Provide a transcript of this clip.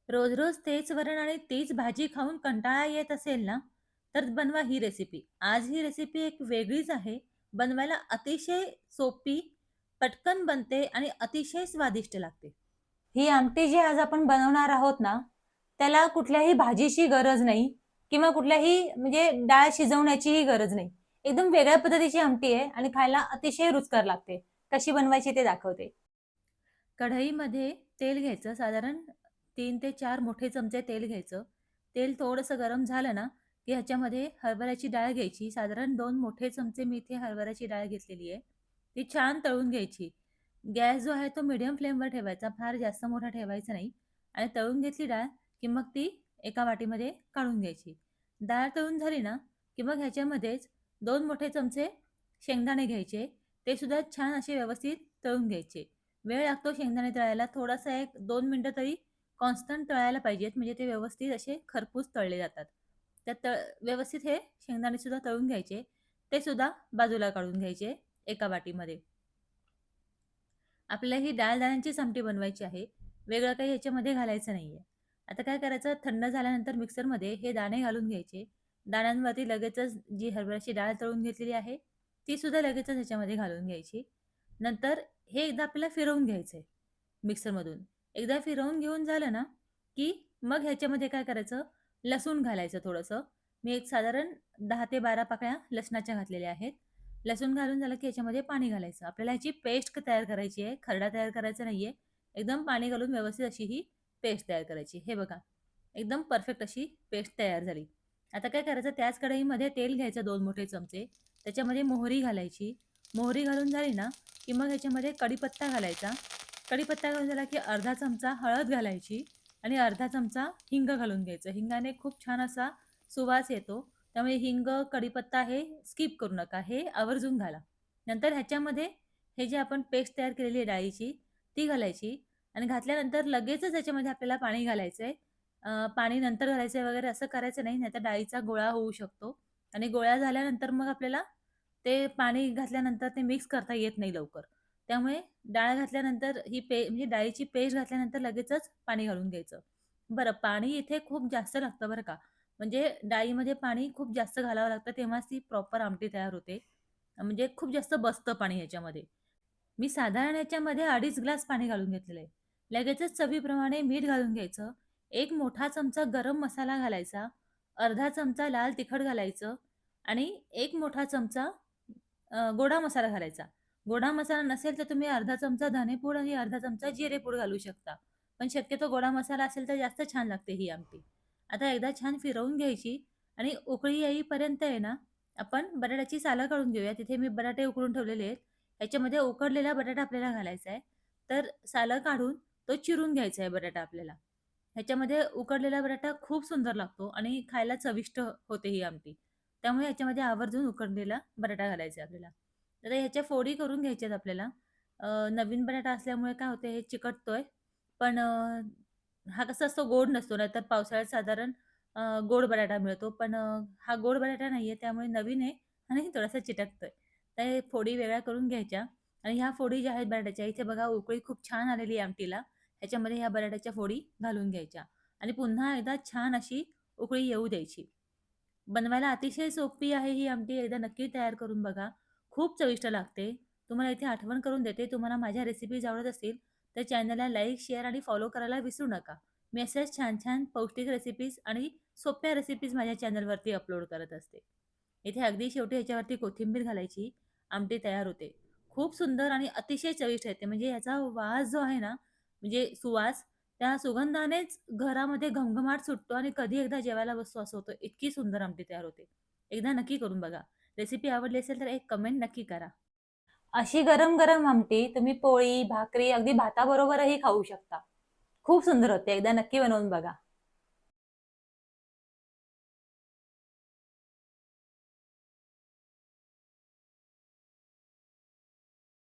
रोज रोज तेच वरण आणि तीच भाजी खाऊन कंटाळा येत असेल ना, तर बनवा ही रेसिपी. आज ही रेसिपी एक वेगळीच आहे. बनवायला अतिशय सोपी, पटकन बनते आणि अतिशय स्वादिष्ट लागते. ही आमटी जी आज आपण बनवणार आहोत ना, त्याला कुठल्याही भाजीची गरज नाही किंवा कुठल्याही म्हणजे डाळ शिजवण्याचीही गरज नाही. एकदम वेगळ्या पद्धतीची आमटी आहे आणि खायला अतिशय रुचकर लागते. कशी बनवायची ते दाखवते. कढईमध्ये तेल घ्यायचं, साधारण 3 ते 4 मोठे चमचे तेल घ्यायचं. तेल थोडंसं गरम झालं ना, की ह्याच्यामध्ये हरभऱ्याची डाळ घ्यायची. साधारण 2 मोठे चमचे मी इथे हरभऱ्याची डाळ घेतलेली आहे. ती छान तळून घ्यायची. गॅस जो आहे तो मीडियम फ्लेमवर ठेवायचा, फार जास्त मोठा ठेवायचा नाही. आणि तळून घेतली डाळ, की मग ती एका वाटीमध्ये काढून घ्यायची. डाळ तळून झाली ना, की मग ह्याच्यामध्येच 2 मोठे चमचे शेंगदाणे घ्यायचे. ते सुद्धा छान असे व्यवस्थित तळून घ्यायचे. वेळ लागतो शेंगदाणे तळायला. थोडासा 1-2 मिनिटं तरी कॉन्स्टंट तळायला पाहिजेत, म्हणजे ते व्यवस्थित असे खरपूस तळले जातात. त्या व्यवस्थित हे शेंगदाणे सुद्धा तळून घ्यायचे. ते सुद्धा बाजूला काढून घ्यायचे एका वाटीमध्ये. आपल्याला ही डाळ-दाण्यांचीच आमटी बनवायची आहे. वेगळं काही ह्याच्यामध्ये घालायचं नाहीये. आता काय करायचं, थंड झाल्यानंतर मिक्सरमध्ये हे दाणे घालून घ्यायचे. दाण्यांवरती लगेचच जी हरभऱ्याची डाळ तळून घेतलेली आहे, ती सुद्धा लगेचच ह्याच्यामध्ये घालून घ्यायची. नंतर हे एकदा आपल्याला फिरवून घ्यायचंय मिक्सरमधून. एकदा फिरवून घेऊन झालं ना, की मग ह्याच्यामध्ये काय करायचं, लसूण घालायचं थोडंसं. मी एक साधारण 10 ते 12 पाकळ्या लसणाच्या घातलेल्या आहेत. लसूण घालून झालं की याच्यामध्ये पाणी घालायचं. आपल्याला ह्याची पेस्ट तयार करायची आहे. खरडा तयार करायचा नाहीये. एकदम पाणी घालून व्यवस्थित अशी ही पेस्ट तयार करायची. हे बघा, एकदम परफेक्ट अशी पेस्ट तयार झाली. आता काय करायचं, त्याच कढईमध्ये तेल घ्यायचं 2 मोठे चमचे. त्याच्यामध्ये मोहरी घालायची. मोहरी घालून झाली ना, की मग ह्याच्यामध्ये कढीपत्ता घालायचा. कढीपत्ता घालून झाला की अर्धा चमचा हळद घालायची आणि अर्धा चमचा हिंग घालून घ्यायचं. हिंगाने खूप छान असा सुवास येतो. त्यामुळे हिंग, कढीपत्ता हे स्किप करू नका. हे आवर्जून घाला. नंतर ह्याच्यामध्ये हे जे आपण पेस्ट तयार केलेली आहे डाळीची, ती घालायची आणि घातल्यानंतर लगेचच याच्यामध्ये आपल्याला पाणी घालायचंय. पाणी नंतर घालायचंय वगैरे असं करायचं नाही, नाहीतर डाळीचा गोळा होऊ शकतो आणि गोळा झाल्यानंतर मग आपल्याला ते पाणी घातल्यानंतर ते मिक्स करता येत नाही लवकर. त्यामुळे डाळ घातल्यानंतर ही म्हणजे डाळीची पेस्ट घातल्यानंतर लगेचच पाणी घालून घ्यायचं. बरं, पाणी इथे खूप जास्त लागतं बरं का. म्हणजे डाळीमध्ये पाणी खूप जास्त घालावं लागतं, तेव्हाच ती प्रॉपर आमटी तयार होते. म्हणजे खूप जास्त बसतं पाणी ह्याच्यामध्ये. मी साधारण ह्याच्यामध्ये 2.5 ग्लास पाणी घालून घेतलेलं आहे. लगेचच चवीप्रमाणे मीठ घालून घ्यायचं. 1 मोठा चमचा गरम मसाला घालायचा. अर्धा चमचा लाल तिखट घालायचं आणि 1 मोठा चमचा गोडा मसाला घालायचा. गोडा मसाला नसेल तर तुम्ही अर्धा चमचा धनेपूड आणि अर्धा चमचा जिरेपूड घालू शकता. पण शक्यतो गोडा मसाला असेल तर जास्त छान लागते ही आमटी. आता एकदा छान फिरवून घ्यायची आणि उकळी येईपर्यंत आहे ना, आपण बटाट्याची सालं काढून घेऊया. तिथे मी बटाटे उकडून ठेवलेले आहेत. ह्याच्यामध्ये उकडलेला बटाटा आपल्याला घालायचा आहे. तर सालं काढून तो चिरून घ्यायचा आहे बटाटा आपल्याला. ह्याच्यामध्ये उकडलेला बटाटा खूप सुंदर लागतो आणि खायला चविष्ट होते ही आमटी. त्यामुळे ह्याच्यामध्ये आवर्जून उकडलेला बटाटा घालायचा आहे आपल्याला. तर ह्याच्या फोडी करून घ्यायच्यात आपल्याला. नवीन बटाटा असल्यामुळे काय होते, हे चिकटतोय. पण हा कसा असतो, गोड नसतो. नाहीतर पावसाळ्यात साधारण गोड बटाटा मिळतो. पण हा गोड बटाटा नाहीये, त्यामुळे नवीन आहे आणि थोडासा चिटकतोय. तर हे फोडी वेगळ्या करून घ्यायच्या आणि ह्या फोडी ज्या आहेत बटाट्याच्या, इथे बघा उकळी खूप छान आलेली आहे आमटीला. ह्याच्यामध्ये ह्या बटाट्याच्या फोडी घालून घ्यायच्या आणि पुन्हा एकदा छान अशी उकळी येऊ द्यायची. बनवायला अतिशय सोपी आहे ही आमटी. एकदा नक्की तयार करून बघा. खूप चविष्ट लागते. तुम्हाला इथे आठवण करून देते, तुम्हाला माझ्या रेसिपीज आवडत असतील, तर चॅनलला लाईक, शेअर आणि फॉलो करायला विसरू नका. मी अशाच छान-छान पौष्टिक रेसिपीज आणि सोप्या रेसिपीज माझ्या चॅनलवरती अपलोड करत असते. इथे अगदी शेवटी ह्याच्यावरती कोथिंबीर घालायची, आमटी तयार होते. खूप सुंदर आणि अतिशय चविष्ट येते. म्हणजे ह्याचा वास जो आहे ना, म्हणजे सुवास, त्या सुगंधानेच घरामध्ये घमघमाट सुटतो आणि कधी एकदा जेवायला बसतो असं होतं. इतकी सुंदर आमटी तयार होते. एकदा नक्की करून बघा. रेसिपी आवडली असेल तर एक कमेंट नक्की करा. अशी गरम-गरम आमटी तुम्ही पोळी, भाकरी, अगदी भाताबरोबरही खाऊ शकता. खूप सुंदर होते. एकदा नक्की बनवून बघा.